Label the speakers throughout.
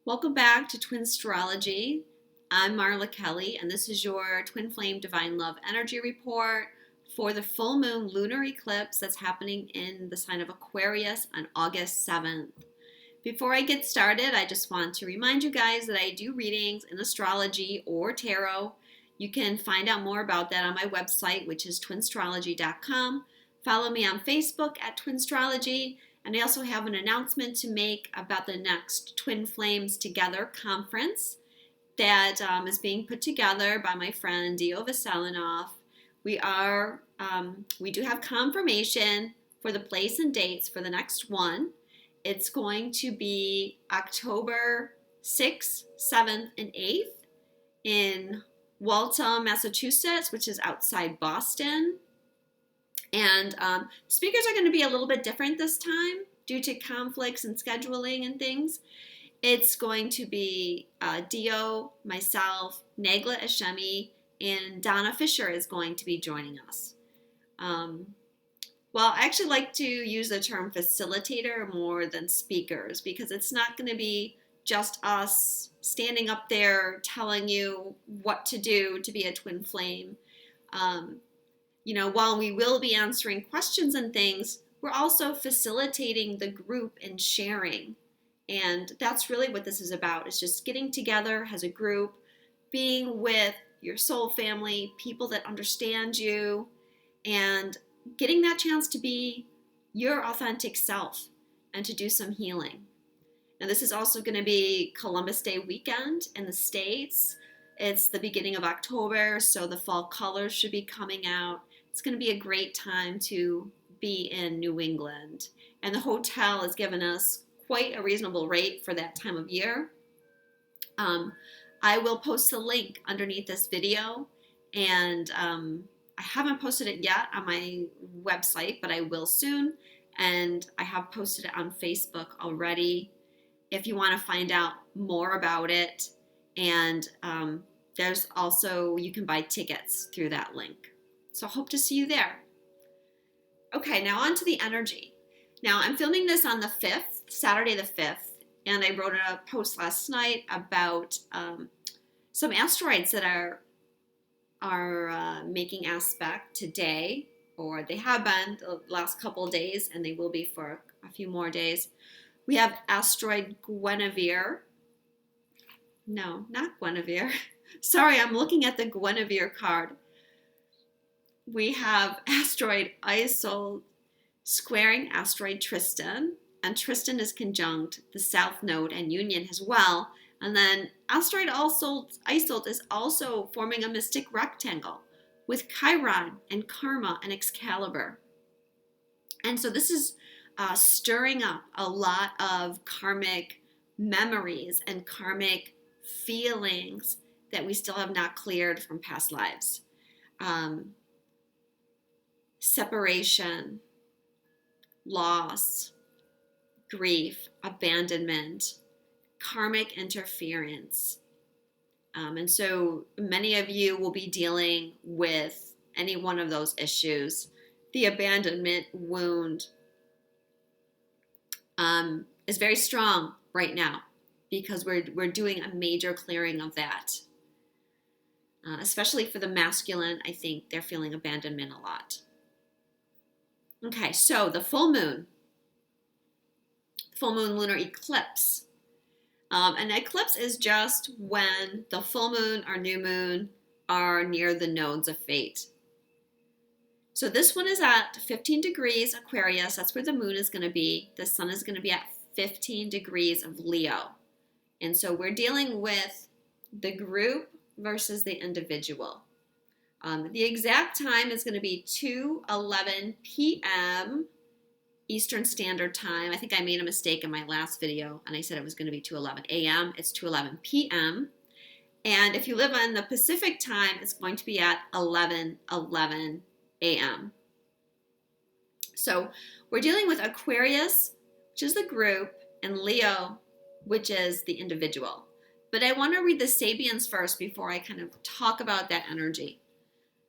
Speaker 1: Welcome back to Twinstrology. I'm Marla Kelly, and this is your Twin Flame Divine Love Energy Report for the full moon lunar eclipse that's happening in the sign of Aquarius on August 7th. Before I get started, I just want to remind you guys that I do readings in astrology or tarot. You can find out more about that on my website, which is twinstrology.com. Follow me on Facebook at Twinstrology. And I also have an announcement to make about the next Twin Flames Together conference that is being put together by my friend Dio Veselinoff. We do have confirmation for the place and dates for the next one. It's going to be October 6th, 7th, and 8th in Waltham, Massachusetts, which is outside Boston. And speakers are going to be a little bit different this time due to conflicts and scheduling and things. It's going to be Dio, myself, Nagla Ashemi, and Donna Fisher is going to be joining us. Well, I actually like to use the term facilitator more than speakers because it's not going to be just us standing up there telling you what to do to be a twin flame. While we will be answering questions and things, we're also facilitating the group and sharing. And that's really what this is about. It's just getting together as a group, being with your soul family, people that understand you, and getting that chance to be your authentic self and to do some healing. Now, this is also going to be Columbus Day weekend in the States. It's the beginning of October, so the fall colors should be coming out. It's going to be a great time to be in New England. And the hotel has given us quite a reasonable rate for that time of year. I will post a link underneath this video, and I haven't posted it yet on my website, but I will soon. And I have posted it on Facebook already if you want to find out more about it. And there's also, you can buy tickets through that link. So I hope to see you there. Okay, now on to the energy. Now I'm filming this on the 5th, Saturday the 5th, and I wrote a post last night about some asteroids that are making aspect today, or they have been the last couple of days, and they will be for a few more days. We have asteroid Guinevere. No, not Guinevere. Sorry, I'm looking at the Guinevere card. We have asteroid Isolde squaring asteroid Tristan, and Tristan is conjunct the South Node and Union as well. And then asteroid Isolde is also forming a mystic rectangle with Chiron and Karma and Excalibur. And so this is stirring up a lot of karmic memories and karmic feelings that we still have not cleared from past lives. Separation, loss, grief, abandonment, karmic interference. And so many of you will be dealing with any one of those issues. The abandonment wound is very strong right now because we're doing a major clearing of that. Especially for the masculine, I think they're feeling abandonment a lot. Okay, so the full moon lunar eclipse. An eclipse is just when the full moon or new moon are near the nodes of fate. So this one is at 15 degrees Aquarius. That's where the moon is going to be. The sun is going to be at 15 degrees of Leo. And so we're dealing with the group versus the individual. The exact time is going to be 2:11 p.m. Eastern Standard Time. I think I made a mistake in my last video, and I said it was going to be 2:11 a.m. It's 2:11 p.m. And if you live on the Pacific Time, it's going to be at 11:11 a.m. So we're dealing with Aquarius, which is the group, and Leo, which is the individual. But I want to read the Sabians first before I kind of talk about that energy.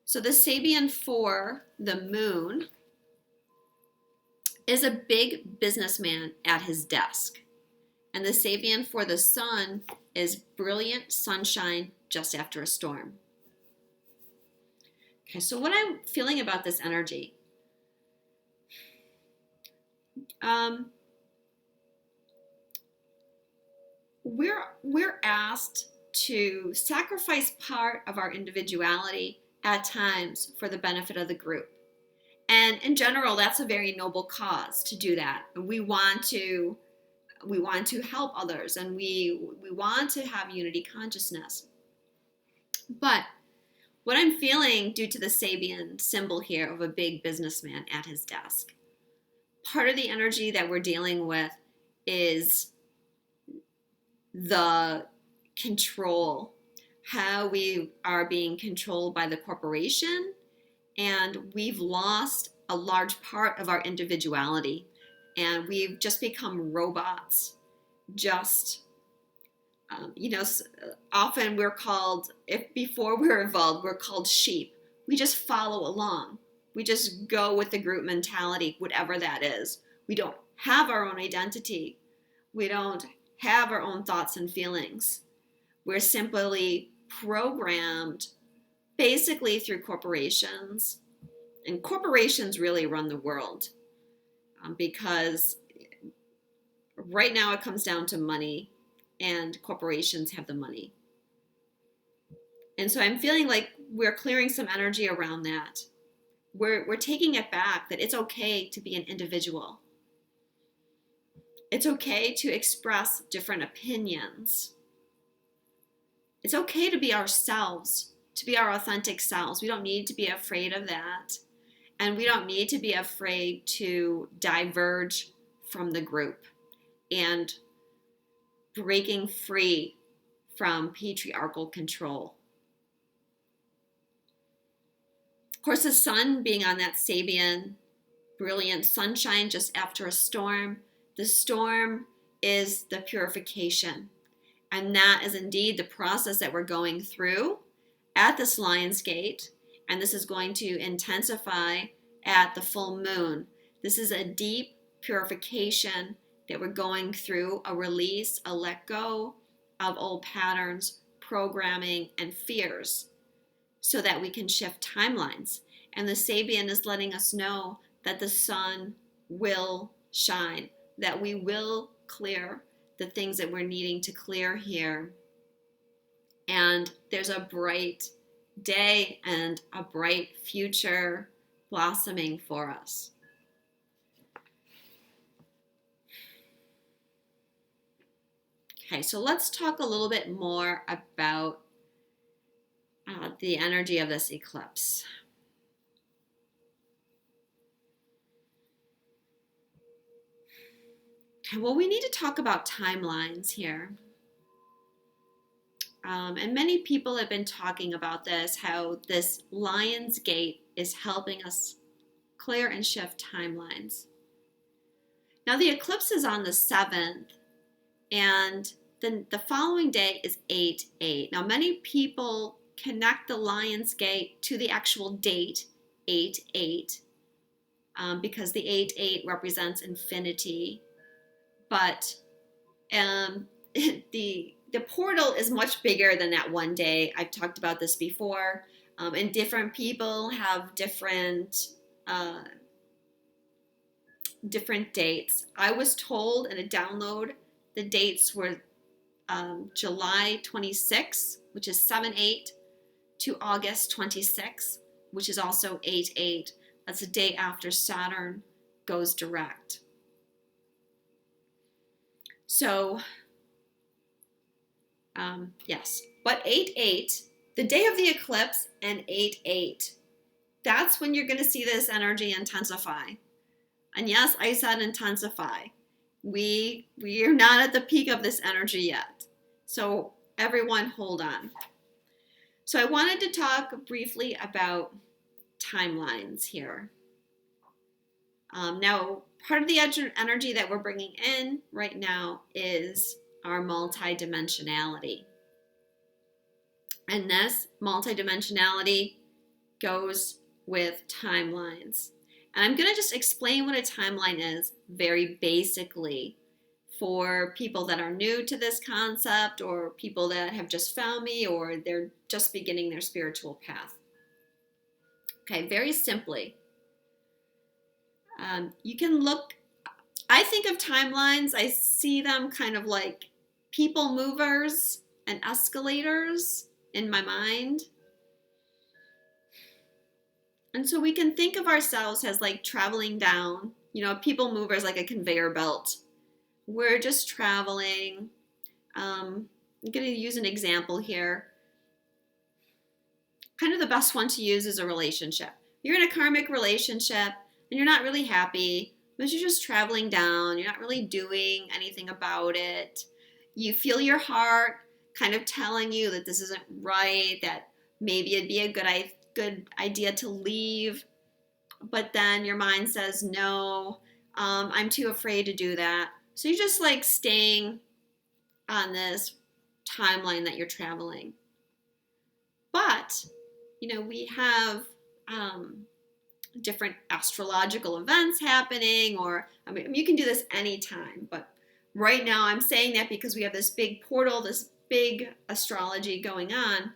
Speaker 1: So the Sabian for the moon is a big businessman at his desk. And the Sabian for the sun is brilliant sunshine just after a storm. Okay, so what I'm feeling about this energy. We're asked to sacrifice part of our individuality at times for the benefit of the group. And in general, that's a very noble cause to do that. We want to help others, and we want to have unity consciousness. But what I'm feeling due to the Sabian symbol here of a big businessman at his desk, part of the energy that we're dealing with is the control, how we are being controlled by the corporation, and we've lost a large part of our individuality, and we've just become robots. Often we're called, if before we're evolved, we're called sheep. We just follow along. We just go with the group mentality, whatever that is. We don't have our own identity. We don't have our own thoughts and feelings. We're simply programmed basically through corporations. And corporations really run the world because right now it comes down to money, and corporations have the money. And so I'm feeling like we're clearing some energy around that. We're taking it back, that it's okay to be an individual. It's okay to express different opinions. It's okay to be ourselves, to be our authentic selves. We don't need to be afraid of that. And we don't need to be afraid to diverge from the group and breaking free from patriarchal control. Of course, the sun being on that Sabian, brilliant sunshine just after a storm, the storm is the purification. And that is indeed the process that we're going through at this Lion's Gate. And this is going to intensify at the full moon. This is a deep purification that we're going through, a release, a let go of old patterns, programming, and fears, so that we can shift timelines. And the Sabian is letting us know that the sun will shine, that we will clear the things that we're needing to clear here. And there's a bright day and a bright future blossoming for us. Okay, so let's talk a little bit more about the energy of this eclipse. Okay, well, we need to talk about timelines here. And many people have been talking about this, how this Lion's Gate is helping us clear and shift timelines. Now, the eclipse is on the 7th, and then the following day is 8/8. Now, many people connect the Lion's Gate to the actual date, 8/8, because the 8/8 represents infinity. But the portal is much bigger than that one day. I've talked about this before, and different people have different dates. I was told in a download the dates were July 26, which is 7/8, to August 26, which is also 8/8. That's the day after Saturn goes direct. So, yes, but 8/8, the day of the eclipse, and 8/8, that's when you're going to see this energy intensify. And yes, I said intensify. We are not at the peak of this energy yet. So everyone hold on. So I wanted to talk briefly about timelines here. Now, part of the energy that we're bringing in right now is our multidimensionality. And this multidimensionality goes with timelines. And I'm going to just explain what a timeline is very basically for people that are new to this concept, or people that have just found me, or they're just beginning their spiritual path. Okay, very simply, you can look, I think of timelines, I see them kind of like people movers and escalators in my mind. And so we can think of ourselves as like traveling down, people movers like a conveyor belt. We're just traveling. I'm going to use an example here. Kind of the best one to use is a relationship. You're in a karmic relationship and you're not really happy, but you're just traveling down. You're not really doing anything about it. You feel your heart kind of telling you that this isn't right, that maybe it'd be a good idea to leave, but then your mind says, no, I'm too afraid to do that. So you're just like staying on this timeline that you're traveling. But, we have different astrological events happening, or, you can do this anytime, but right now I'm saying that because we have this big portal, this big astrology going on.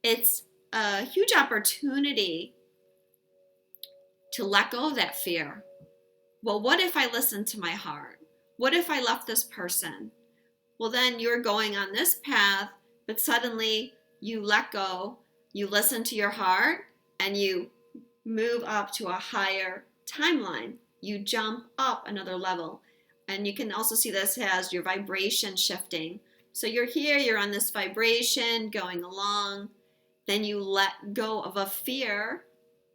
Speaker 1: It's a huge opportunity to let go of that fear. Well, what if I listened to my heart? What if I left this person? Well, then you're going on this path, but suddenly you let go, you listen to your heart, and you move up to a higher timeline. You jump up another level. And you can also see this as your vibration shifting. So you're here, you're on this vibration going along. Then you let go of a fear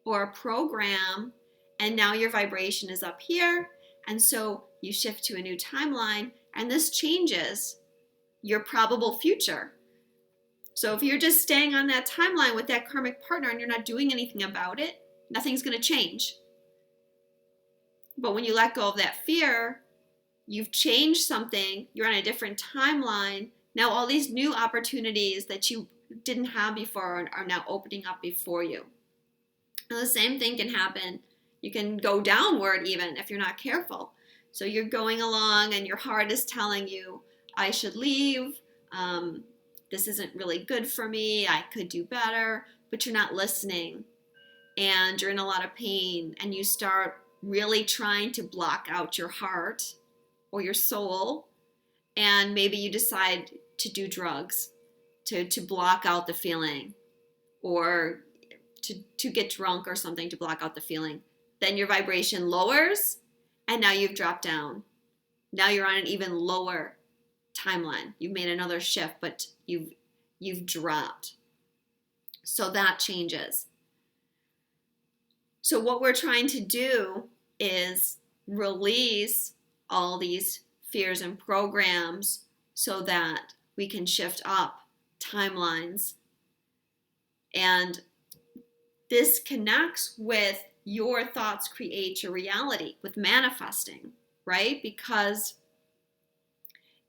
Speaker 1: or a program, and now your vibration is up here. And so you shift to a new timeline, and this changes your probable future. So if you're just staying on that timeline with that karmic partner and you're not doing anything about it, nothing's going to change. But when you let go of that fear, you've changed something, you're on a different timeline. Now all these new opportunities that you didn't have before are now opening up before you. And the same thing can happen. You can go downward even if you're not careful. So you're going along and your heart is telling you, I should leave. This isn't really good for me. I could do better. But you're not listening. And you're in a lot of pain. And you start really trying to block out your heart or your soul. And maybe you decide to do drugs to block out the feeling, or to get drunk or something to block out the feeling. Then your vibration lowers, and now you've dropped down. Now you're on an even lower timeline. You've made another shift, but you've dropped. So that changes. So what we're trying to do is release all these fears and programs so that we can shift up timelines. And this connects with your thoughts create your reality, with manifesting, right? Because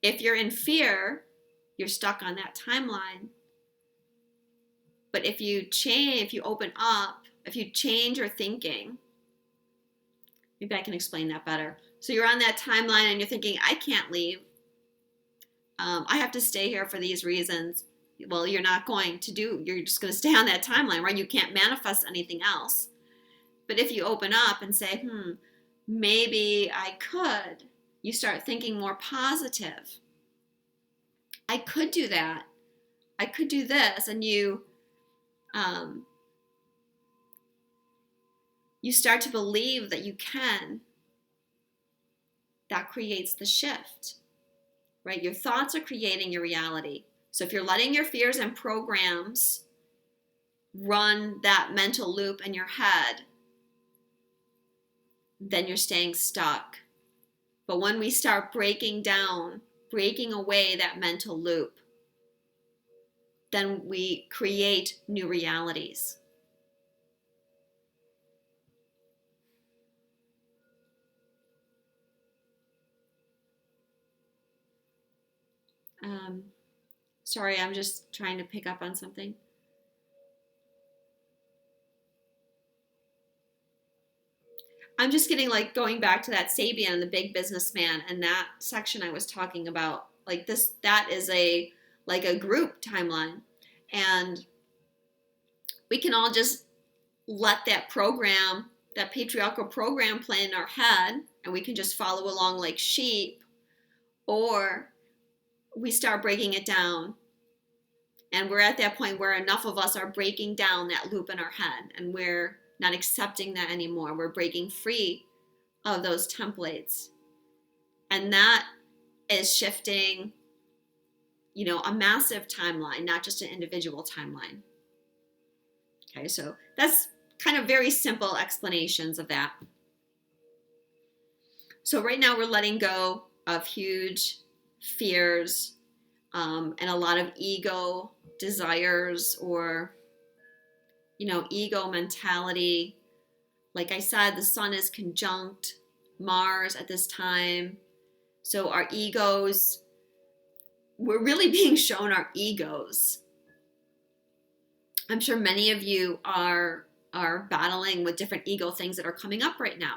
Speaker 1: if you're in fear, you're stuck on that timeline. But if you change, if you open up, if you change your thinking, maybe I can explain that better. So you're on that timeline and you're thinking, I can't leave. I have to stay here for these reasons. Well, you're not going to you're just going to stay on that timeline, right? You can't manifest anything else. But if you open up and say, maybe I could, you start thinking more positive. I could do that. I could do this. And you start to believe that you can. That creates the shift, right? Your thoughts are creating your reality. So if you're letting your fears and programs run that mental loop in your head, then you're staying stuck. But when we start breaking away that mental loop, then we create new realities. Sorry, I'm just trying to pick up on something. I'm just getting like going back to that Sabian, the big businessman, and that section I was talking about. Like this, that is a like a group timeline, and we can all just let that program, that patriarchal program, play in our head, and we can just follow along like sheep, or we start breaking it down. And we're at that point where enough of us are breaking down that loop in our head, and we're not accepting that anymore. We're breaking free of those templates. And that is shifting, you know, a massive timeline, not just an individual timeline. Okay, so that's kind of very simple explanations of that. So right now we're letting go of huge fears and a lot of ego desires, or, you know, ego mentality. Like I said, the sun is conjunct Mars at this time. So our egos, we're really being shown our egos. I'm sure many of you are battling with different ego things that are coming up right now.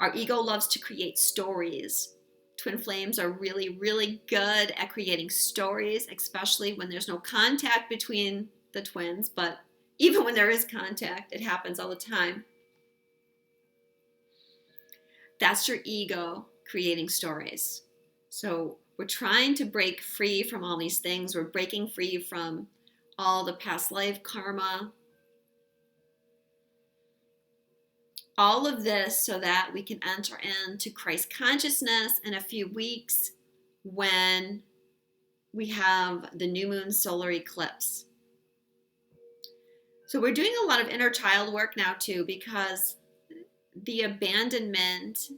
Speaker 1: Our ego loves to create stories. Twin flames are really, really good at creating stories, especially when there's no contact between the twins. But even when there is contact, it happens all the time. That's your ego creating stories. So we're trying to break free from all these things. We're breaking free from all the past life karma. All of this so that we can enter into Christ consciousness in a few weeks when we have the new moon solar eclipse. So we're doing a lot of inner child work now too, because the abandonment,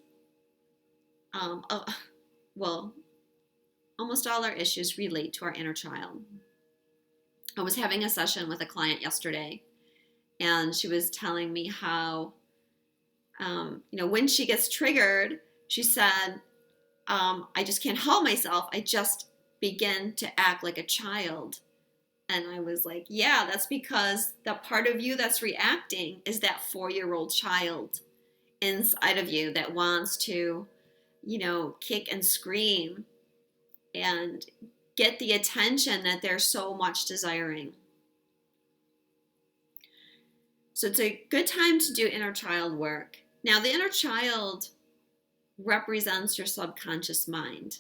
Speaker 1: well, almost all our issues relate to our inner child. I was having a session with a client yesterday, and she was telling me how, you know, when she gets triggered, she said, I just can't help myself. I just begin to act like a child. And I was like, yeah, that's because that part of you that's reacting is that 4-year-old child inside of you that wants to, you know, kick and scream and get the attention that they're so much desiring. So it's a good time to do inner child work. Now, the inner child represents your subconscious mind.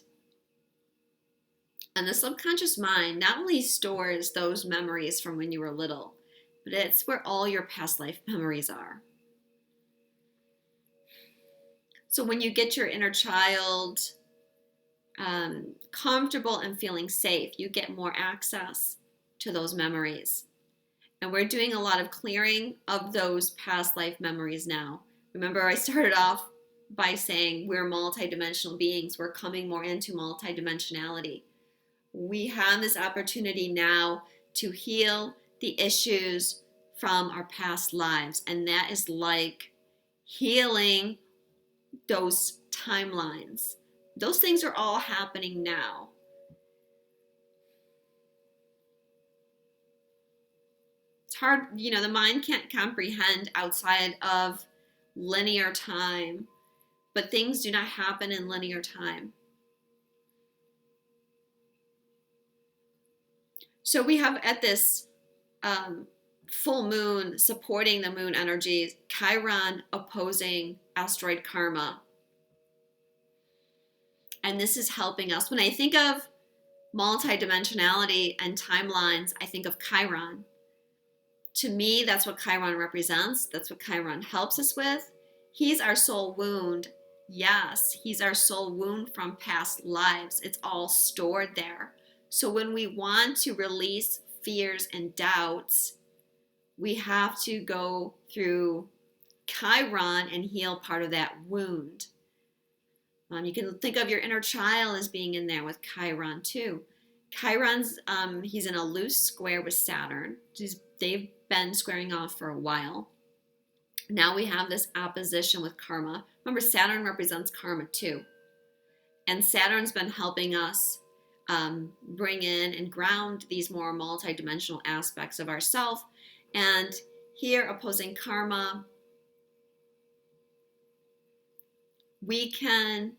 Speaker 1: And the subconscious mind not only stores those memories from when you were little, but it's where all your past life memories are. So when you get your inner child comfortable and feeling safe, you get more access to those memories. And we're doing a lot of clearing of those past life memories now. Remember, I started off by saying we're multidimensional beings. We're coming more into multidimensionality. We have this opportunity now to heal the issues from our past lives. And that is like healing those timelines. Those things are all happening now. It's hard, you know, the mind can't comprehend outside of linear time, but things do not happen in linear time. So we have at this full moon supporting the moon energies, Chiron opposing asteroid karma. And this is helping us. When I think of multidimensionality and timelines, I think of Chiron. To me, that's what Chiron represents. That's what Chiron helps us with. He's our soul wound. Yes, he's our soul wound from past lives. It's all stored there. So when we want to release fears and doubts, we have to go through Chiron and heal part of that wound. You can think of your inner child as being in there with Chiron too. Chiron's, he's in a loose square with Saturn. They've been squaring off for a while. Now we have this opposition with karma. Remember, Saturn represents karma too. And Saturn's been helping us bring in and ground these more multidimensional aspects of ourself. And here, opposing karma, we can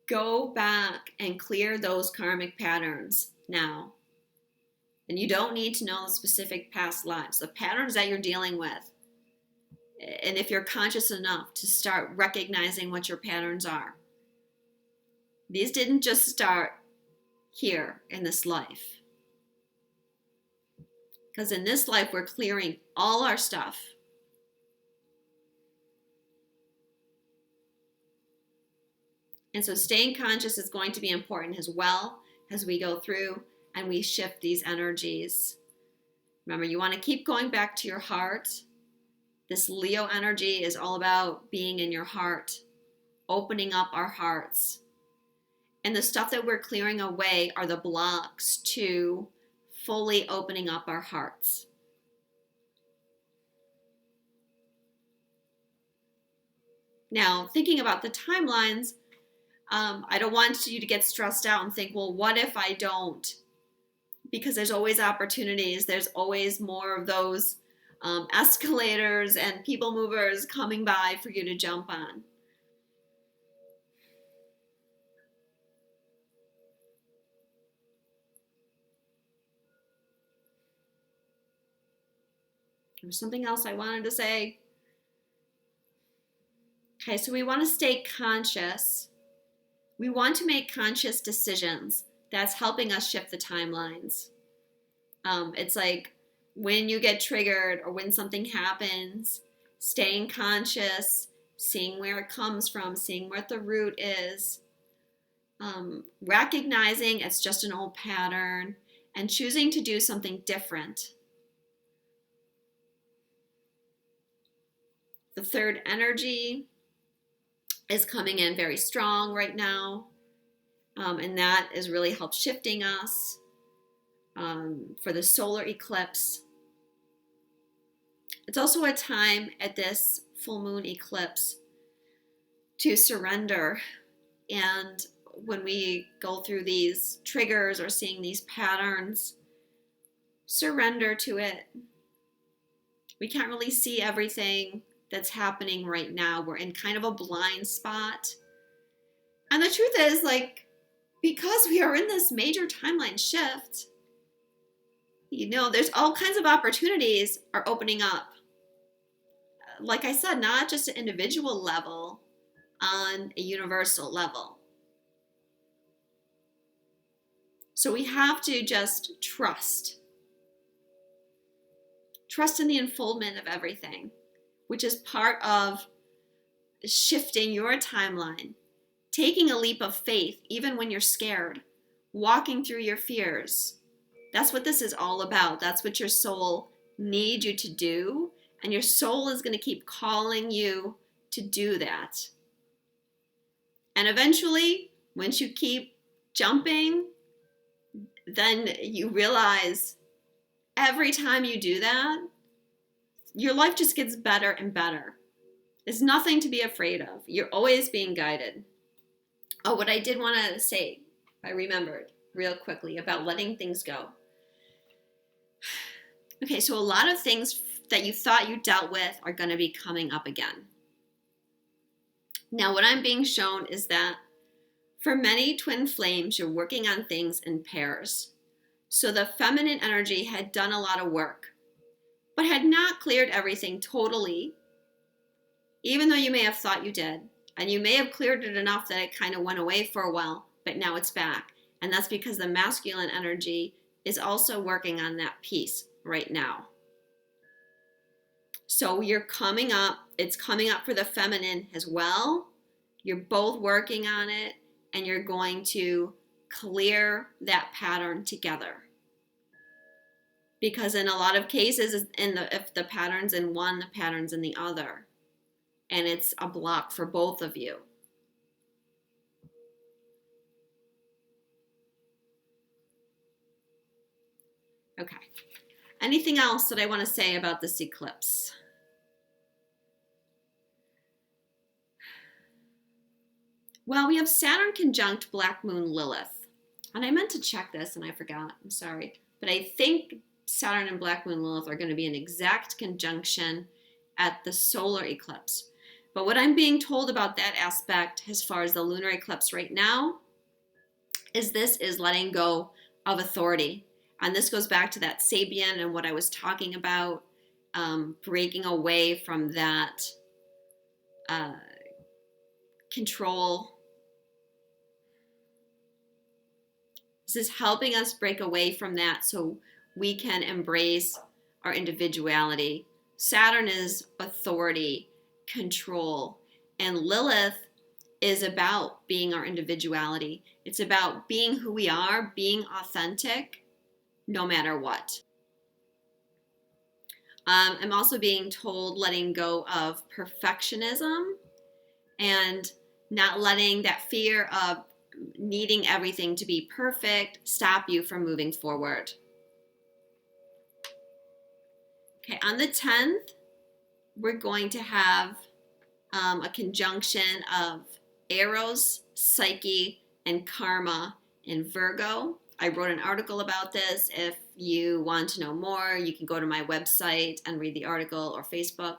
Speaker 1: go back and clear those karmic patterns now. And you don't need to know the specific past lives, the patterns that you're dealing with. And if you're conscious enough to start recognizing what your patterns are, these didn't just start here in this life. Because in this life, we're clearing all our stuff. And so staying conscious is going to be important as well as we go through and we shift these energies. Remember, you want to keep going back to your heart. This Leo energy is all about being in your heart, opening up our hearts. And the stuff that we're clearing away are the blocks to fully opening up our hearts. Now, thinking about the timelines, I don't want you to get stressed out and think, well, what if I don't? Because there's always opportunities. There's always more of those escalators and people movers coming by for you to jump on. There's something else I wanted to say. Okay, so we want to stay conscious. We want to make conscious decisions. That's helping us shift the timelines. It's like when you get triggered or when something happens, staying conscious, seeing where it comes from, seeing what the root is, recognizing it's just an old pattern, and choosing to do something different. The third energy is coming in very strong right now, and that is really helped shifting us for the solar eclipse. It's also a time at this full moon eclipse to surrender. And when we go through these triggers or seeing these patterns, surrender to it. We can't really see everything that's happening right now. We're in kind of a blind spot. And the truth is, because we are in this major timeline shift, there's all kinds of opportunities are opening up. Like I said, not just an individual level, on a universal level. So we have to just trust. Trust in the unfoldment of everything, which is part of shifting your timeline, taking a leap of faith, even when you're scared, walking through your fears. That's what this is all about. That's what your soul needs you to do. And your soul is going to keep calling you to do that. And eventually, once you keep jumping, then you realize every time you do that, your life just gets better and better. There's nothing to be afraid of. You're always being guided. Oh, what I did want to say, I remembered real quickly about letting things go. Okay, so a lot of things that you thought you dealt with are going to be coming up again. Now, what I'm being shown is that for many twin flames, you're working on things in pairs. So the feminine energy had done a lot of work, but had not cleared everything totally, even though you may have thought you did. And you may have cleared it enough that it kind of went away for a while, but now it's back. And that's because the masculine energy is also working on that piece right now. So you're coming up, it's coming up for the feminine as well. You're both working on it, and you're going to clear that pattern together. Because in a lot of cases, if the pattern's in one, the pattern's in the other. And it's a block for both of you. Okay. Anything else that I want to say about this eclipse? Well, we have Saturn conjunct Black Moon Lilith. And I meant to check this and I forgot. I'm sorry. But I think Saturn and Black Moon Lilith are going to be in exact conjunction at the solar eclipse. But what I'm being told about that aspect as far as the lunar eclipse right now is this is letting go of authority. And this goes back to that Sabian and what I was talking about, breaking away from that control. This is helping us break away from that so we can embrace our individuality. Saturn is authority, control, and Lilith is about being our individuality. It's about being who we are, being authentic, no matter what. I'm also being told letting go of perfectionism and not letting that fear of needing everything to be perfect stop you from moving forward. Okay, on the 10th, we're going to have a conjunction of Eros, Psyche, and Karma in Virgo. I wrote an article about this. If you want to know more, you can go to my website and read the article or Facebook.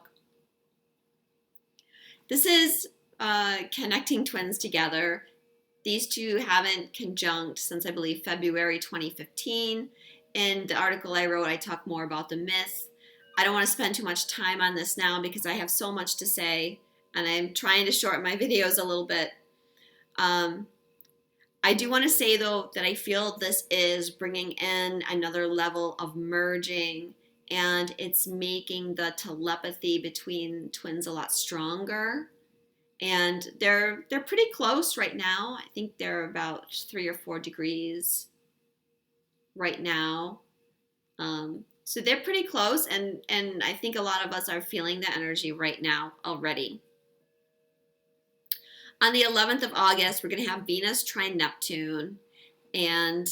Speaker 1: This is connecting twins together. These two haven't conjunct since, I believe, February 2015. In the article I wrote, I talk more about the myth. I don't want to spend too much time on this now because I have so much to say, and I'm trying to shorten my videos a little bit. I do want to say, though, that I feel this is bringing in another level of merging, and it's making the telepathy between twins a lot stronger. And they're pretty close right now. I think they're about 3 or 4 degrees right now. So they're pretty close, and I think a lot of us are feeling the energy right now already. On the 11th of August, we're going to have Venus trine Neptune. And,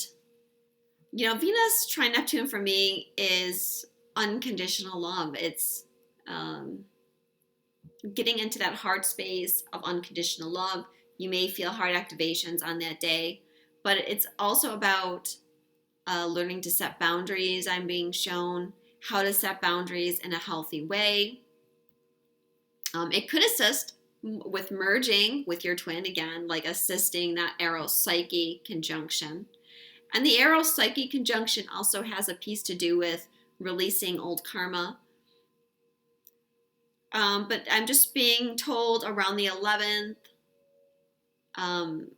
Speaker 1: you know, Venus trine Neptune for me is unconditional love. It's getting into that heart space of unconditional love. You may feel heart activations on that day, but it's also about learning to set boundaries. I'm being shown how to set boundaries in a healthy way. It could assist with merging with your twin, again, like assisting that Eros Psyche conjunction. And the Eros Psyche conjunction also has a piece to do with releasing old karma. But I'm just being told around the 11th,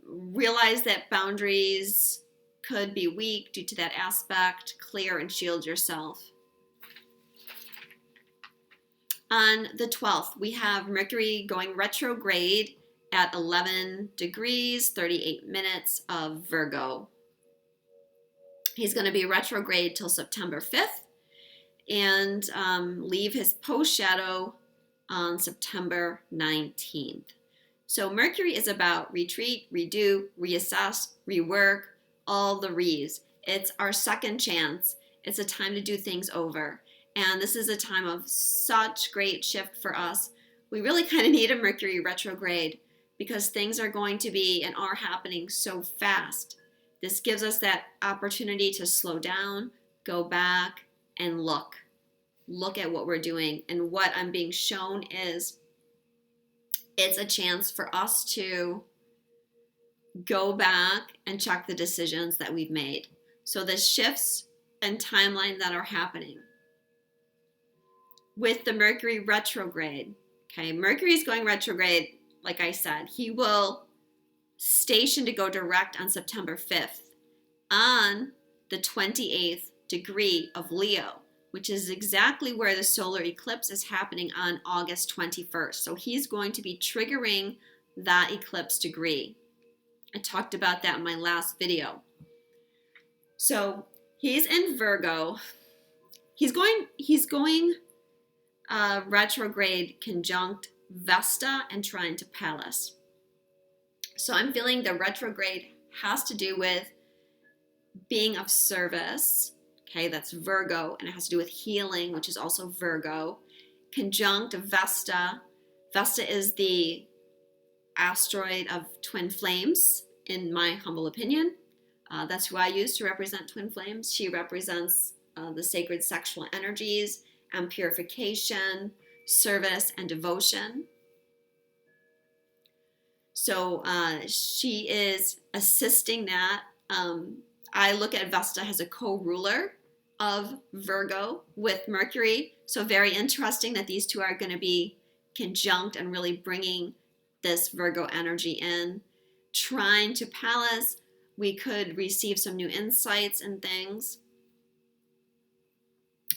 Speaker 1: realize that boundaries could be weak due to that aspect. Clear and shield yourself. On the 12th, we have Mercury going retrograde at 11 degrees, 38 minutes of Virgo. He's going to be retrograde till September 5th and leave his post shadow on September 19th. So Mercury is about retreat, redo, reassess, rework, all the re's. It's our second chance. It's a time to do things over. And this is a time of such great shift for us. We really kind of need a Mercury retrograde because things are going to be and are happening so fast. This gives us that opportunity to slow down, go back, and look. Look at what we're doing. And what I'm being shown is it's a chance for us to go back and check the decisions that we've made. So the shifts and timeline that are happening with the Mercury retrograde. Okay, Mercury is going retrograde, like I said. He will station to go direct on September 5th on the 28th degree of Leo, which is exactly where the solar eclipse is happening on August 21st. So he's going to be triggering that eclipse degree. I talked about that in my last video. So he's in Virgo. He's going retrograde conjunct Vesta and trine to Pallas. So I'm feeling the retrograde has to do with being of service. Okay, that's Virgo, and it has to do with healing, which is also Virgo. Conjunct Vesta. Vesta is the asteroid of twin flames, in my humble opinion. That's who I use to represent twin flames. She represents the sacred sexual energies and purification, service, and devotion. So she is assisting that. I look at Vesta as a co-ruler of Virgo with Mercury. So very interesting that these two are going to be conjunct and really bringing this Virgo energy in. Trine to Pallas, we could receive some new insights and things.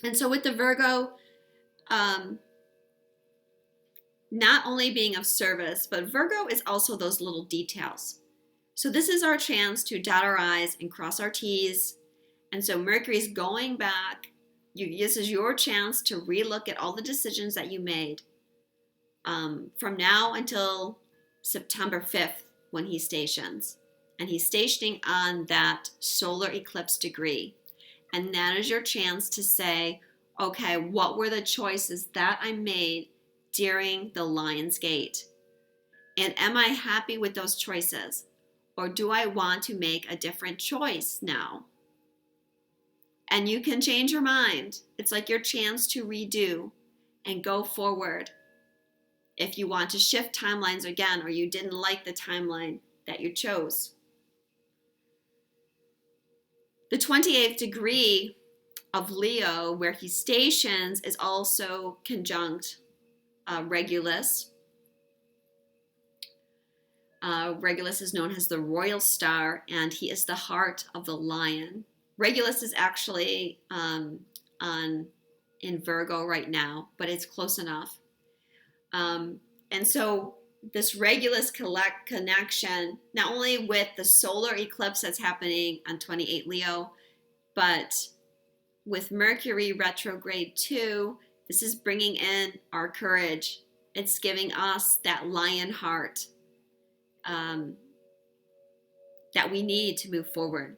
Speaker 1: And so with the Virgo, not only being of service, but Virgo is also those little details. So this is our chance to dot our I's and cross our T's. And so Mercury's going back. This is your chance to relook at all the decisions that you made from now until September 5th when he stations. And he's stationing on that solar eclipse degree. And that is your chance to say, okay, what were the choices that I made during the Lion's Gate? And am I happy with those choices? Or do I want to make a different choice now? And you can change your mind. It's like your chance to redo and go forward. If you want to shift timelines again, or you didn't like the timeline that you chose. The 28th degree of Leo, where he stations, is also conjunct Regulus. Regulus is known as the royal star, and he is the heart of the lion. Regulus is actually in Virgo right now, but it's close enough. And so this Regulus connection, not only with the solar eclipse that's happening on 28 Leo, but with Mercury retrograde too, this is bringing in our courage. It's giving us that lion heart that we need to move forward.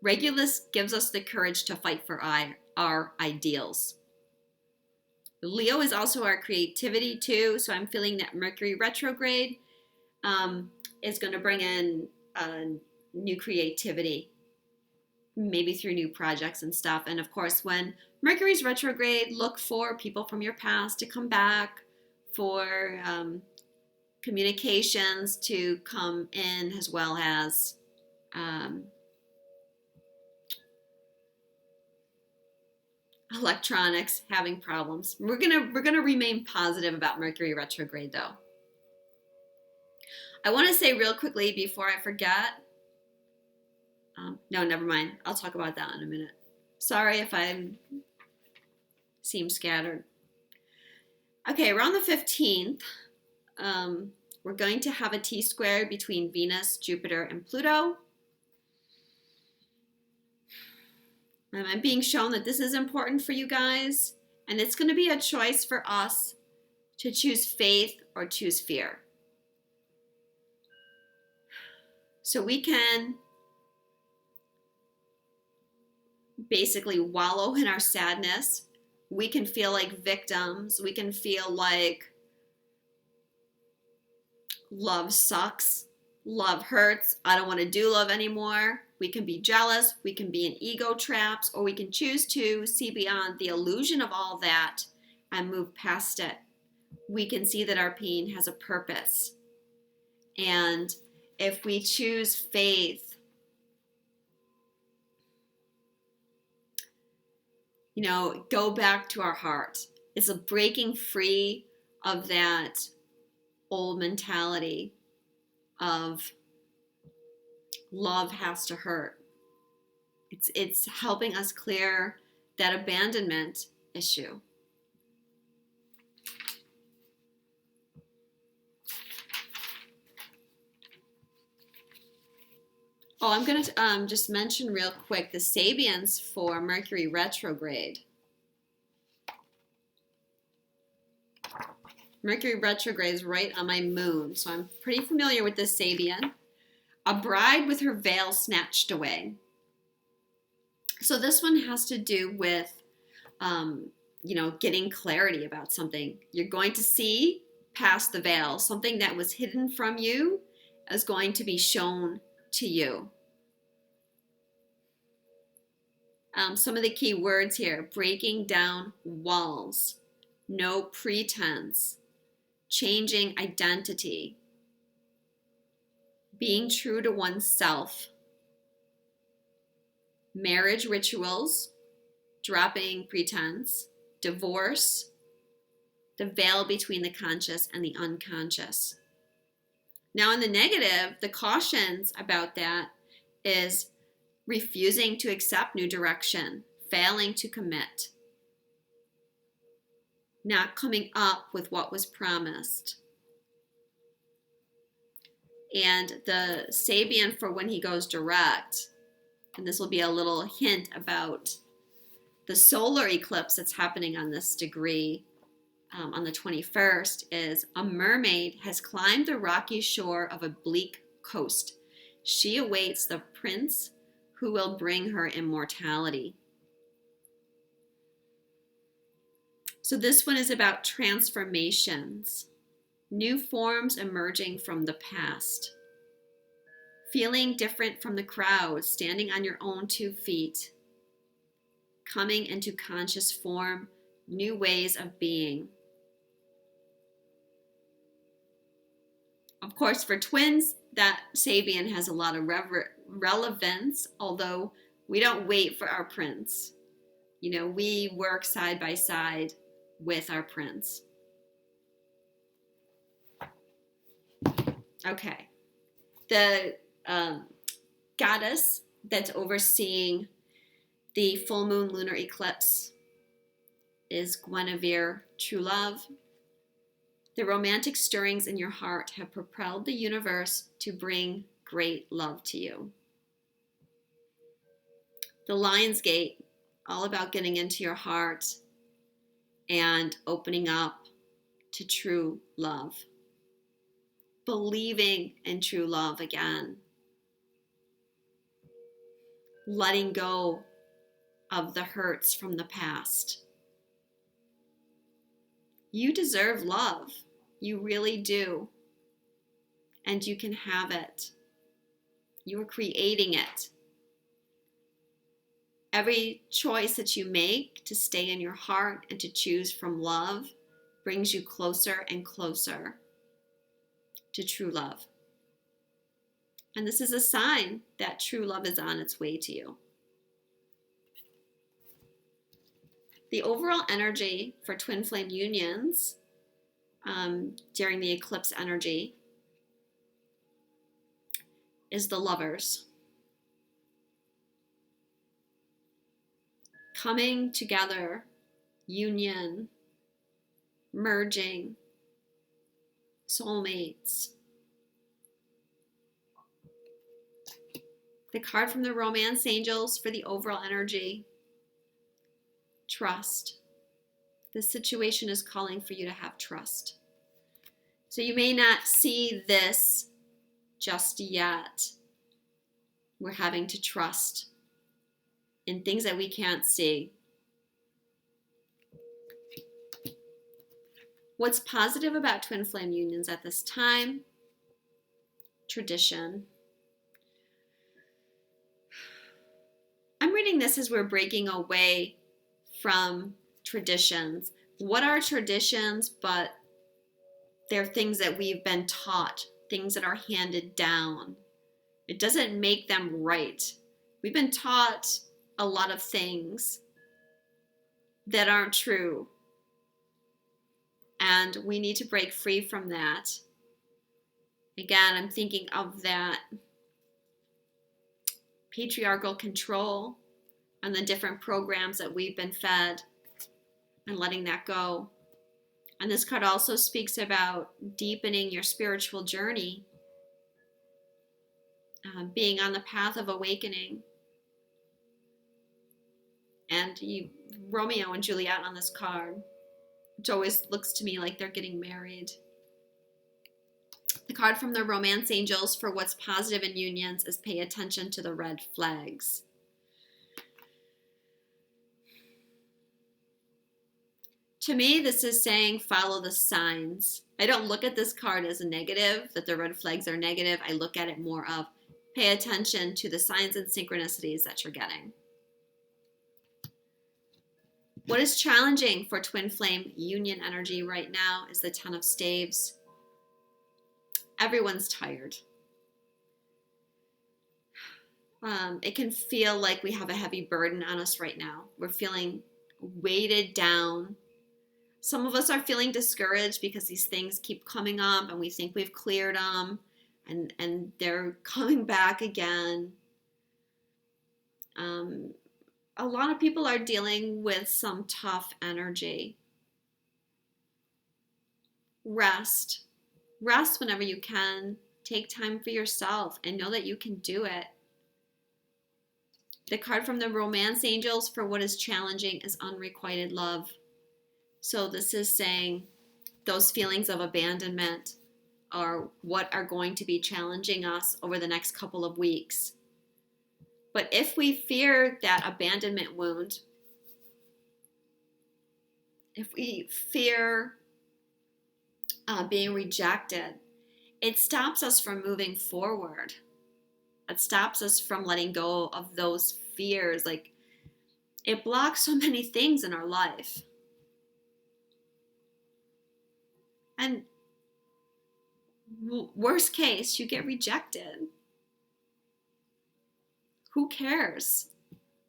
Speaker 1: Regulus gives us the courage to fight for our ideals. Leo is also our creativity too, so I'm feeling that Mercury retrograde is going to bring in new creativity, maybe through new projects and stuff. And of course, when Mercury's retrograde, look for people from your past to come back, for communications to come in, as well as electronics having problems. We're gonna remain positive about Mercury retrograde though. I want to say real quickly before I forget. No, never mind. I'll talk about that in a minute. Sorry if I seem scattered. Okay, around the 15th, we're going to have a T-square between Venus, Jupiter, and Pluto. And I'm being shown that this is important for you guys, and it's going to be a choice for us to choose faith or choose fear. So we can basically wallow in our sadness. We can feel like victims. We can feel like love sucks. Love hurts. I don't want to do love anymore. We can be jealous. We can be in ego traps, or we can choose to see beyond the illusion of all that and move past it. We can see that our pain has a purpose. And if we choose faith, go back to our heart. It's a breaking free of that old mentality of love has to hurt. It's helping us clear that abandonment issue. Oh, I'm going to just mention real quick the Sabians for Mercury retrograde. Mercury retrograde is right on my moon, so I'm pretty familiar with this Sabian. A bride with her veil snatched away. So this one has to do with, getting clarity about something. You're going to see past the veil. Something that was hidden from you is going to be shown to you. Some of the key words here: breaking down walls, no pretense, changing identity, being true to oneself, marriage rituals, dropping pretense, divorce, the veil between the conscious and the unconscious. Now, in the negative, the cautions about that is refusing to accept new direction, failing to commit, not coming up with what was promised. And the Sabian for when he goes direct, and this will be a little hint about the solar eclipse that's happening on this degree on the 21st, is a mermaid has climbed the rocky shore of a bleak coast. She awaits the prince who will bring her immortality. So this one is about transformations, new forms emerging from the past, feeling different from the crowd, standing on your own 2 feet, coming into conscious form, new ways of being. Of course, for twins, that Sabian has a lot of relevance, although we don't wait for our prince. You know, we work side by side with our prince. Okay. The goddess that's overseeing the full moon lunar eclipse is Guinevere, true love. The romantic stirrings in your heart have propelled the universe to bring great love to you. The Lion's Gate, all about getting into your heart and opening up to true love. Believing in true love again. Letting go of the hurts from the past. You deserve love. You really do. And you can have it. You're creating it. Every choice that you make to stay in your heart and to choose from love brings you closer and closer to true love. And this is a sign that true love is on its way to you. The overall energy for twin flame unions during the eclipse energy is the Lovers. Coming together, union, merging, soulmates. The card from the Romance Angels for the overall energy. Trust. This situation is calling for you to have trust. So you may not see this just yet. We're having to trust in things that we can't see. What's positive about twin flame unions at this time? Tradition. I'm reading this as we're breaking away from traditions. What are traditions? But they're things that we've been taught, things that are handed down. It doesn't make them right. We've been taught a lot of things that aren't true. And we need to break free from that. Again, I'm thinking of that patriarchal control and the different programs that we've been fed and letting that go. And this card also speaks about deepening your spiritual journey, being on the path of awakening. And Romeo and Juliet on this card, which always looks to me like they're getting married. The card from the Romance Angels for what's positive in unions is pay attention to the red flags. To me, this is saying follow the signs. I don't look at this card as a negative, that the red flags are negative. I look at it more of pay attention to the signs and synchronicities that you're getting. What is challenging for twin flame union energy right now is the Ten of Staves. Everyone's tired. It can feel like we have a heavy burden on us right now. We're feeling weighted down. Some of us are feeling discouraged because these things keep coming up and we think we've cleared them and they're coming back again. A lot of people are dealing with some tough energy. Rest. Rest whenever you can. Take time for yourself and know that you can do it. The card from the Romance Angels for what is challenging is unrequited love. So this is saying those feelings of abandonment are what are going to be challenging us over the next couple of weeks. But if we fear that abandonment wound, if we fear being rejected, it stops us from moving forward. It stops us from letting go of those fears. Like, it blocks so many things in our life. And worst case, you get rejected. Who cares?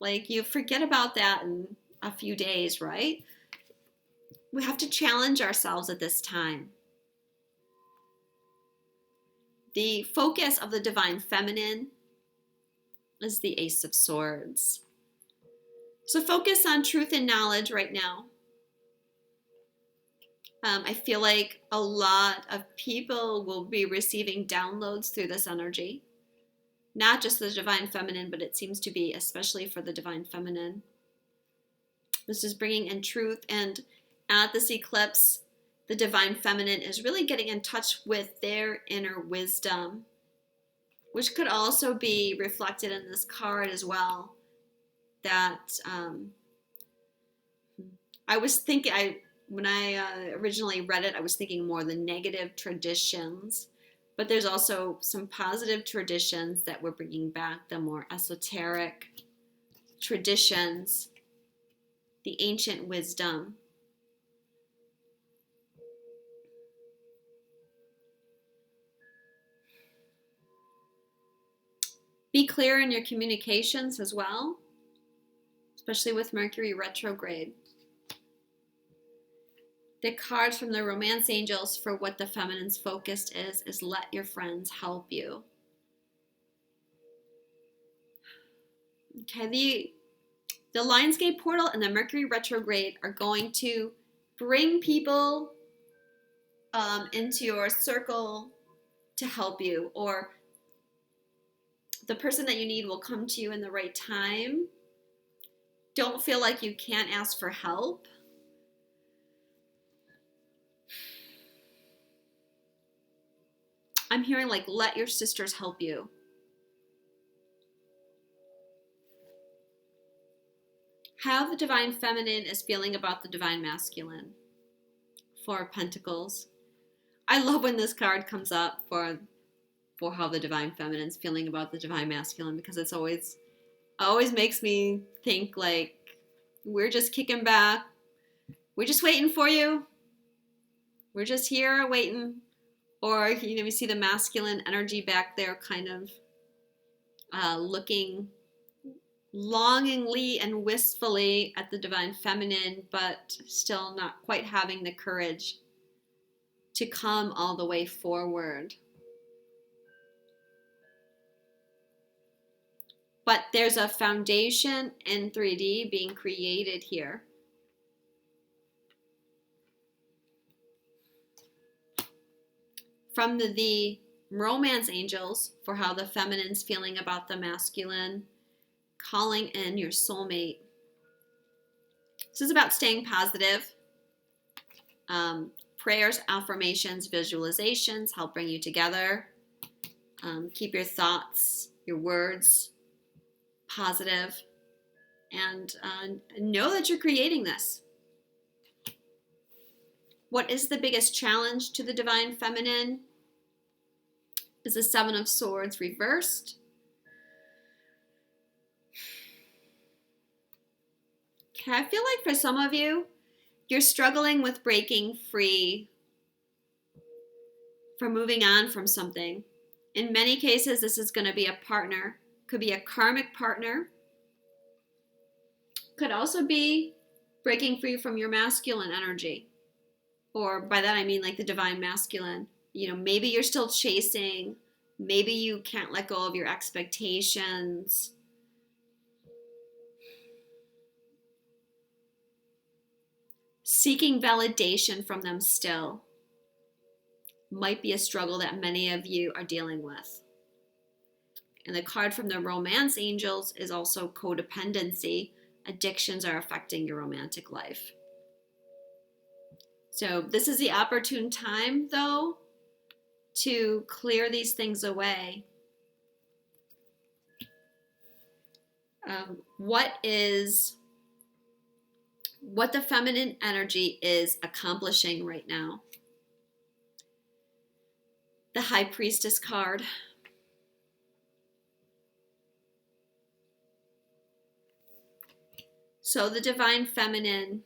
Speaker 1: Like, you forget about that in a few days, right? We have to challenge ourselves at this time. The focus of the Divine Feminine is the Ace of Swords. So focus on truth and knowledge right now. I feel like a lot of people will be receiving downloads through this energy. Not just the Divine Feminine, but it seems to be especially for the Divine Feminine. This is bringing in truth, and at this eclipse, the Divine Feminine is really getting in touch with their inner wisdom, which could also be reflected in this card as well. That I was thinking, when I originally read it, I was thinking more the negative traditions, but there's also some positive traditions that we're bringing back, the more esoteric traditions, the ancient wisdom. Be clear in your communications as well, especially with Mercury retrograde. The cards from the Romance Angels for what the feminine's focus is let your friends help you. Okay, the Lionsgate portal and the Mercury retrograde are going to bring people into your circle to help you, or the person that you need will come to you in the right time. Don't feel like you can't ask for help. I'm hearing like, let your sisters help you. How the Divine Feminine is feeling about the Divine Masculine. Four of Pentacles. I love when this card comes up for how the Divine Feminine is feeling about the Divine Masculine, because it's always makes me think like, we're just kicking back. We're just waiting for you. We're just here waiting. Or, we see the masculine energy back there kind of looking longingly and wistfully at the Divine Feminine, but still not quite having the courage to come all the way forward. But there's a foundation in 3D being created here. From the Romance Angels for how the feminine's feeling about the masculine, calling in your soulmate. This is about staying positive. Prayers, affirmations, visualizations help bring you together. Keep your thoughts, your words positive, and know that you're creating this. What is the biggest challenge to the Divine Feminine? Is the Seven of Swords reversed. Okay, I feel like for some of you, you're struggling with breaking free from moving on from something. In many cases, this is going to be a partner. Could be a karmic partner. Could also be breaking free from your masculine energy. Or by that I mean like the divine masculine. You know, maybe you're still chasing. Maybe you can't let go of your expectations. Seeking validation from them still might be a struggle that many of you are dealing with. And the card from the romance angels is also codependency. Addictions are affecting your romantic life. So this is the opportune time, though, to clear these things away. What the feminine energy is accomplishing right now. The High Priestess card. So the divine feminine,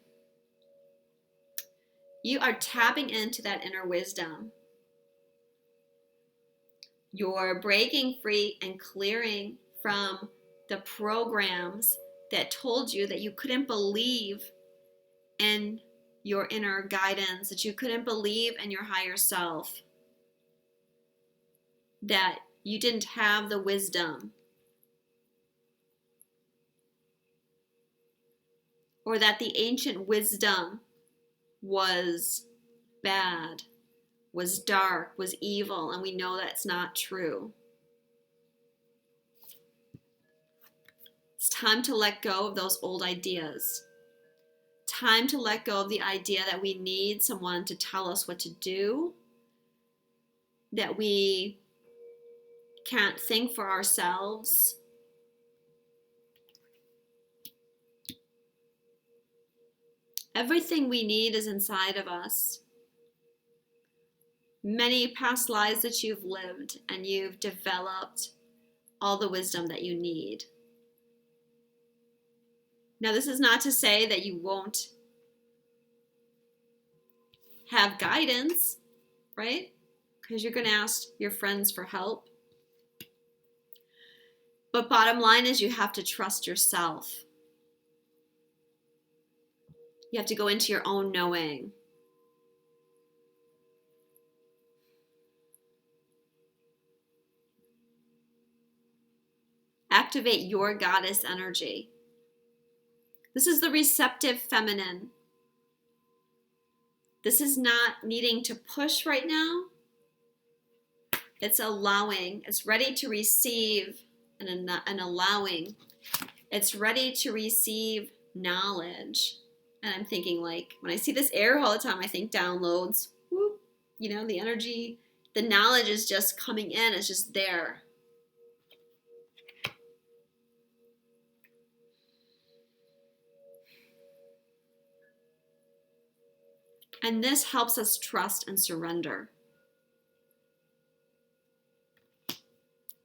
Speaker 1: you are tapping into that inner wisdom. You're breaking free and clearing from the programs that told you that you couldn't believe in your inner guidance, that you couldn't believe in your higher self, that you didn't have the wisdom, or that the ancient wisdom was bad, was dark, was evil, and we know that's not true. It's time to let go of those old ideas. Time to let go of the idea that we need someone to tell us what to do, that we can't think for ourselves. Everything we need is inside of us. Many past lives that you've lived, and you've developed all the wisdom that you need. Now, this is not to say that you won't have guidance, right? Because you're going to ask your friends for help. But bottom line is you have to trust yourself. You have to go into your own knowing. Activate your goddess energy. This is the receptive feminine. This is not needing to push right now. It's allowing. It's ready to receive and allowing. It's ready to receive knowledge. And I'm thinking, like, when I see this arrow all the time, I think downloads. Whoop, you know, the energy, the knowledge is just coming in. It's just there. And this helps us trust and surrender.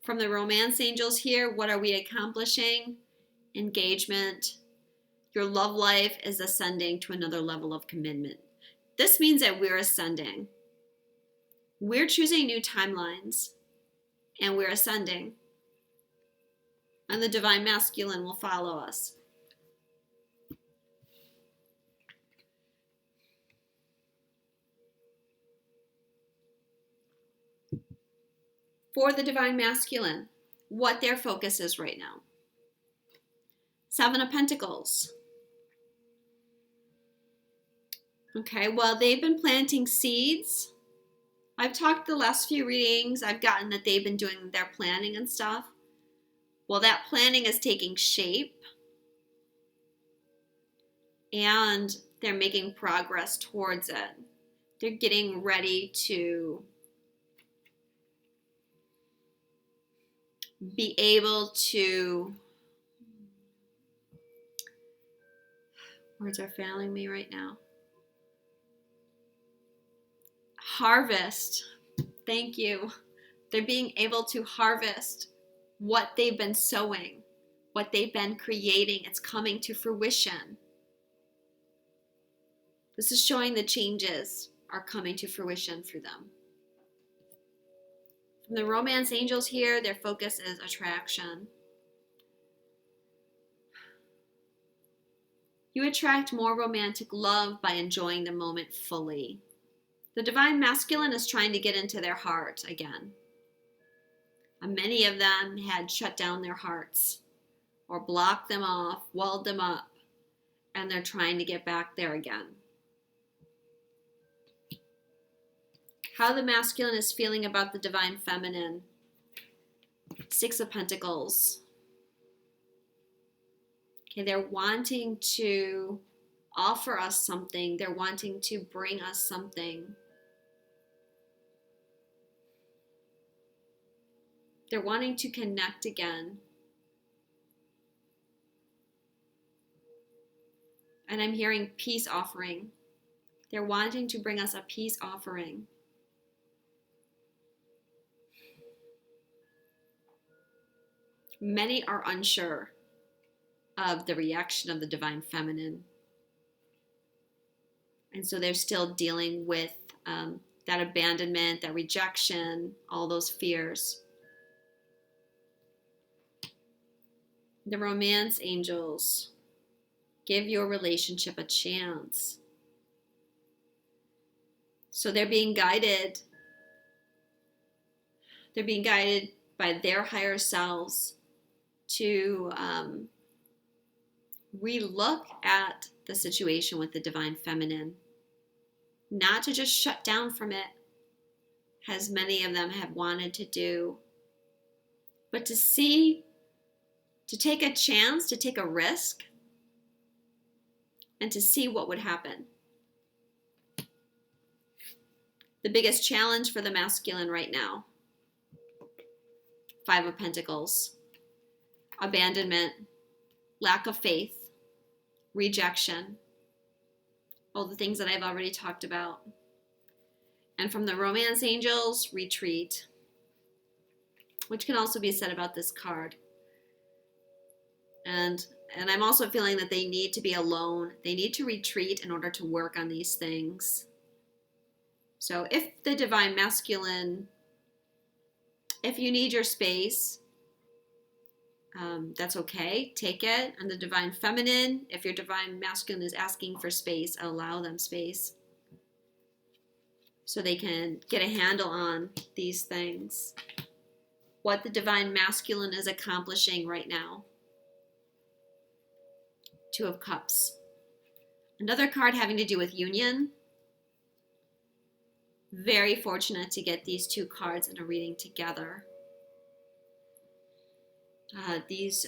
Speaker 1: From the romance angels here, what are we accomplishing? Engagement. Your love life is ascending to another level of commitment. This means that we're ascending. We're choosing new timelines, and we're ascending. And the divine masculine will follow us. For the divine masculine, what their focus is right now. Seven of Pentacles. Okay, well, they've been planting seeds. I've talked the last few readings. I've gotten that they've been doing their planning and stuff. Well, that planning is taking shape. And they're making progress towards it. They're getting ready to be able to, words are failing me right now, harvest. Thank you. They're being able to harvest what they've been sowing, what they've been creating. It's coming to fruition. This is showing the changes are coming to fruition for them. From the romance angels here, their focus is attraction. You attract more romantic love by enjoying the moment fully. The divine masculine is trying to get into their heart again. And many of them had shut down their hearts or blocked them off, walled them up, and they're trying to get back there again. How the masculine is feeling about the divine feminine. 6 of Pentacles. Okay, they're wanting to offer us something. They're wanting to bring us something. They're wanting to connect again. And I'm hearing peace offering. They're wanting to bring us a peace offering. Many are unsure of the reaction of the divine feminine. And so they're still dealing with that abandonment, that rejection, all those fears. The romance angels, give your relationship a chance. So they're being guided. They're being guided by their higher selves to relook at the situation with the divine feminine. Not to just shut down from it, as many of them have wanted to do, but to see, to take a chance, to take a risk, and to see what would happen. The biggest challenge for the masculine right now, 5 of Pentacles, abandonment, lack of faith, rejection, all the things that I've already talked about. And from the romance angels, retreat, which can also be said about this card. And I'm also feeling that they need to be alone. They need to retreat in order to work on these things. So if the divine masculine, if you need your space, that's okay. Take it. And the divine feminine, if your divine masculine is asking for space, allow them space so they can get a handle on these things. What the divine masculine is accomplishing right now. 2 of Cups. Another card having to do with union. Very fortunate to get these 2 cards in a reading together. These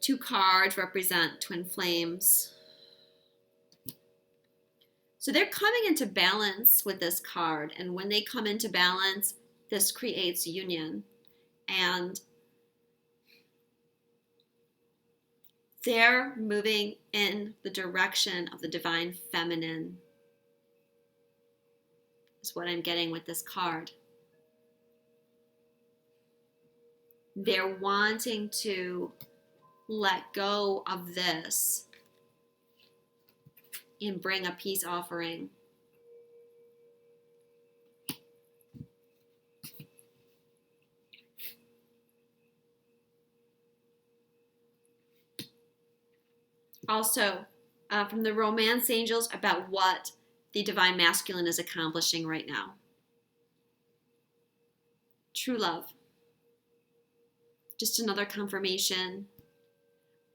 Speaker 1: 2 cards represent twin flames. So they're coming into balance with this card. And when they come into balance, this creates union. And they're moving in the direction of the divine feminine, is what I'm getting with this card. They're wanting to let go of this and bring a peace offering. Also, from the romance angels, about what the divine masculine is accomplishing right now. True love. Just another confirmation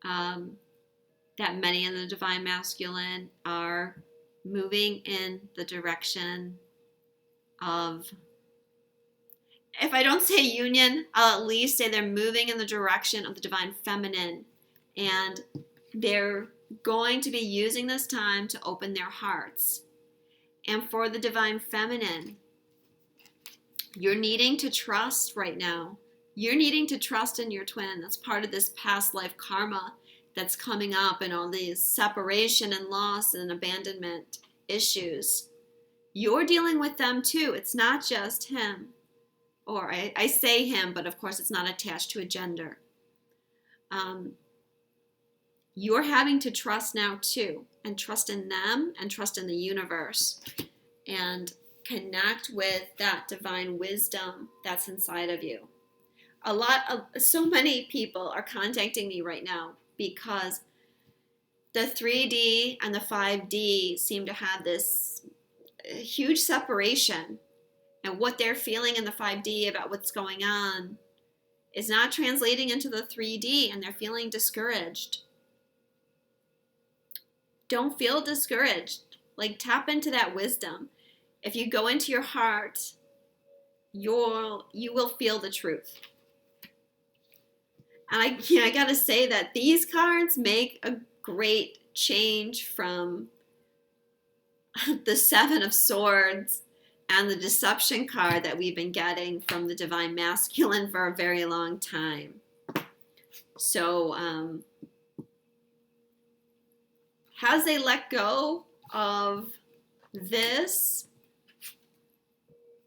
Speaker 1: that many in the divine masculine are moving in the direction of, if I don't say union, I'll at least say they're moving in the direction of the divine feminine. And they're going to be using this time to open their hearts. And for the divine feminine, you're needing to trust right now. You're needing to trust in your twin. That's part of this past life karma that's coming up, and all these separation and loss and abandonment issues. You're dealing with them too. It's not just him. Or I say him, but of course it's not attached to a gender. you're having to trust now too, and trust in them and trust in the universe, and connect with that divine wisdom that's inside of you. So many people are contacting me right now because the 3D and the 5D seem to have this huge separation, and what they're feeling in the 5D about what's going on is not translating into the 3D, and they're feeling discouraged. Don't feel discouraged. Like, tap into that wisdom. If you go into your heart, you will feel the truth. And I gotta say that these cards make a great change from the Seven of Swords and the Deception card that we've been getting from the Divine Masculine for a very long time. So, as they let go of this,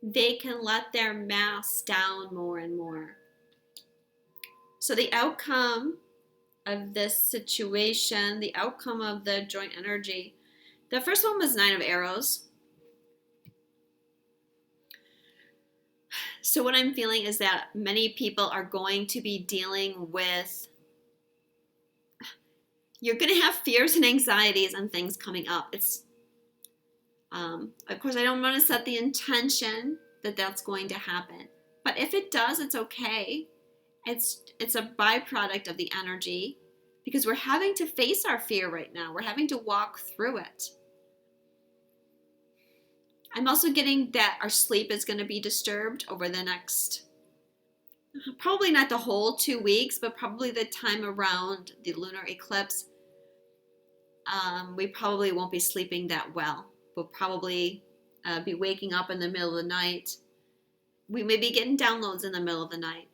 Speaker 1: they can let their mask down more and more. So the outcome of this situation, the outcome of the joint energy, the first one was 9 of Arrows. So what I'm feeling is that many people are going to be dealing with, you're going to have fears and anxieties and things coming up. It's, of course, I don't want to set the intention that that's going to happen. But if it does, it's okay. It's a byproduct of the energy, because we're having to face our fear right now. We're having to walk through it. I'm also getting that our sleep is going to be disturbed over the next, probably not the whole 2 weeks, but probably the time around the lunar eclipse. We probably won't be sleeping that well. We'll probably be waking up in the middle of the night. We may be getting downloads in the middle of the night,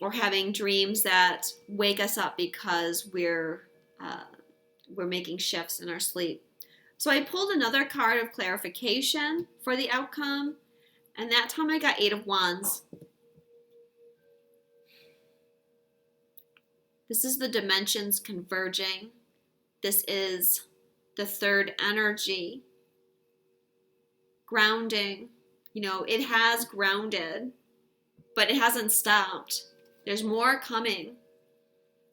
Speaker 1: or having dreams that wake us up because we're making shifts in our sleep. So I pulled another card of clarification for the outcome, and that time I got 8 of Wands. This is the dimensions converging. This is the third energy. Grounding. You know, it has grounded, but it hasn't stopped. There's more coming.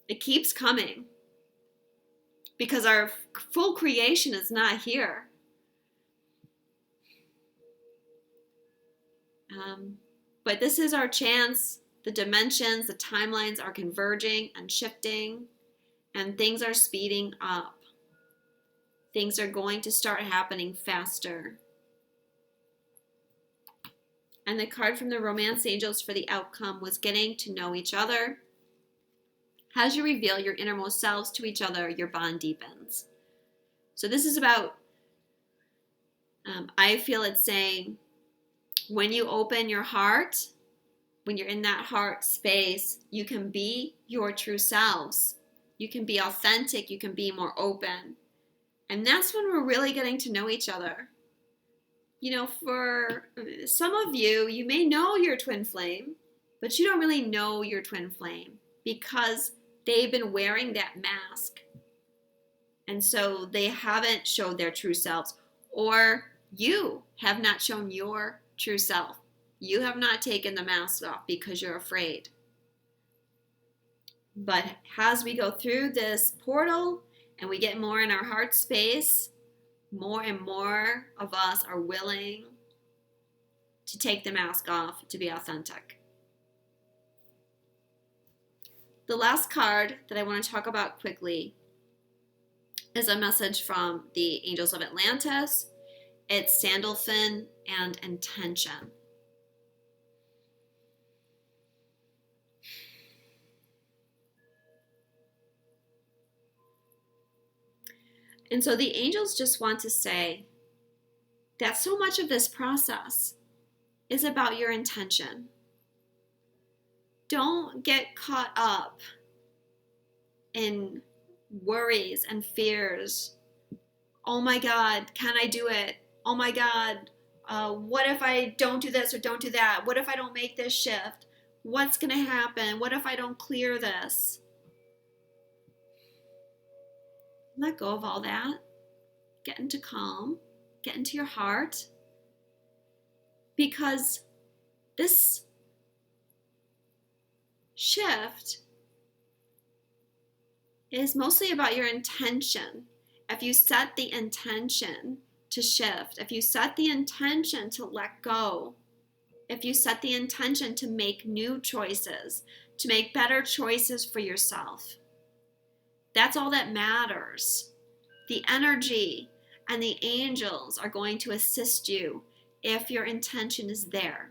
Speaker 1: It keeps coming, because our full creation is not here. But this is our chance. The dimensions, the timelines are converging and shifting, and things are speeding up. Things are going to start happening faster. And the card from the Romance Angels for the outcome was getting to know each other. As you reveal your innermost selves to each other, your bond deepens. So this is about, I feel it's saying, when you open your heart, when you're in that heart space, you can be your true selves. You can be authentic. You can be more open. And that's when we're really getting to know each other. You know, for some of you, you may know your twin flame, but you don't really know your twin flame because they've been wearing that mask. And so they haven't showed their true selves, or you have not shown your true self. You have not taken the mask off because you're afraid. But as we go through this portal and we get more in our heart space, more and more of us are willing to take the mask off to be authentic. The last card that I want to talk about quickly is a message from the Angels of Atlantis. It's Sandalphon and Intention. And so the angels just want to say that so much of this process is about your intention. Don't get caught up in worries and fears. Oh my God, can I do it? Oh my God, what if I don't do this or don't do that? What if I don't make this shift? What's going to happen? What if I don't clear this? let go of all that. Get into calm. Get into your heart. Because this shift is mostly about your intention. If you set the intention to shift, if you set the intention to let go, if you set the intention to make new choices, to make better choices for yourself, that's all that matters. The energy and the angels are going to assist you if your intention is there.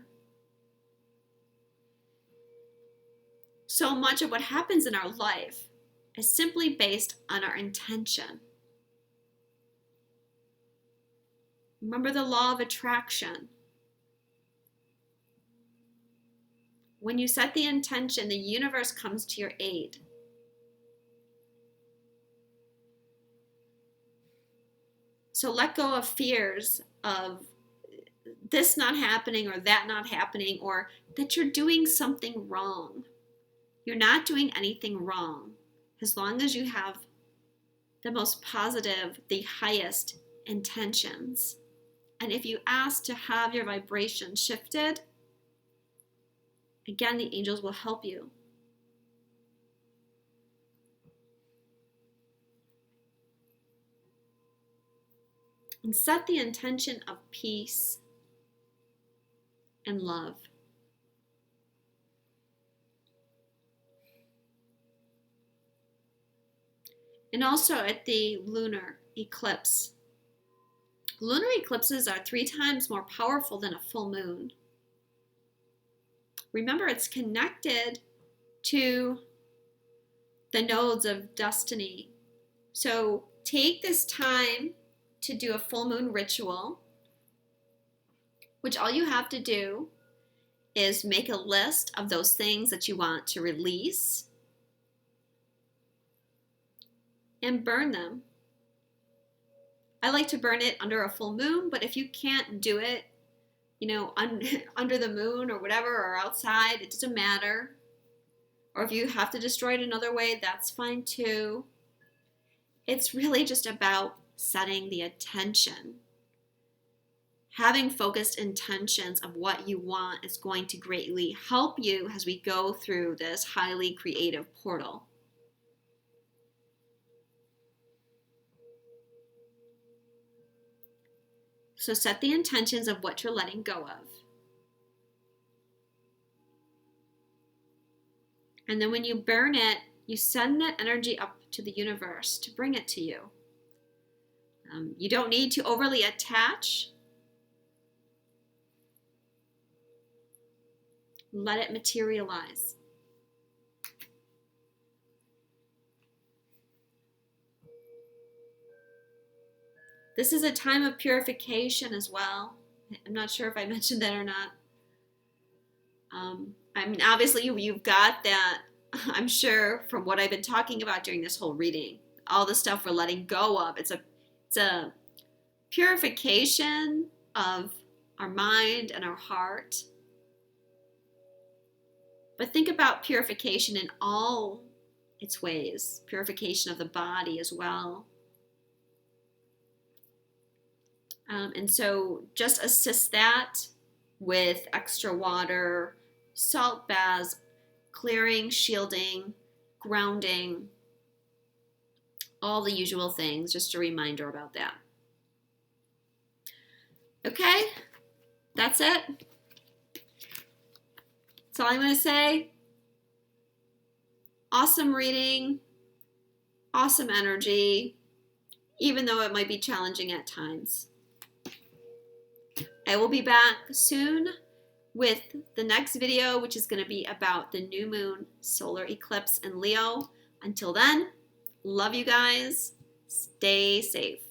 Speaker 1: So much of what happens in our life is simply based on our intention. Remember the law of attraction. When you set the intention, the universe comes to your aid. So let go of fears of this not happening or that not happening, or that you're doing something wrong. You're not doing anything wrong as long as you have the most positive, the highest intentions. And if you ask to have your vibration shifted, again, the angels will help you. And set the intention of peace and love. And also at the lunar eclipse. Lunar eclipses are 3 times more powerful than a full moon. Remember, it's connected to the nodes of destiny. So take this time to do a full moon ritual, which all you have to do is make a list of those things that you want to release and burn them. I like to burn it under a full moon, but if you can't do it, under the moon or whatever, or outside, it doesn't matter. Or if you have to destroy it another way, that's fine too. It's really just about setting the attention. Having focused intentions of what you want is going to greatly help you as we go through this highly creative portal. So set the intentions of what you're letting go of. And then when you burn it, you send that energy up to the universe to bring it to you. You don't need to overly attach. Let it materialize. This is a time of purification as well. I'm not sure if I mentioned that or not. Obviously you've got that, I'm sure, from what I've been talking about during this whole reading. All the stuff we're letting go of. It's a purification of our mind and our heart. But think about purification in all its ways. Purification of the body as well. And so just assist that with extra water, salt baths, clearing, shielding, grounding, all the usual things. Just a reminder about that. Okay, that's it. That's all I'm going to say. Awesome reading, awesome energy, even though it might be challenging at times. I will be back soon with the next video, which is going to be about the new moon solar eclipse in Leo. Until then, love you guys. Stay safe.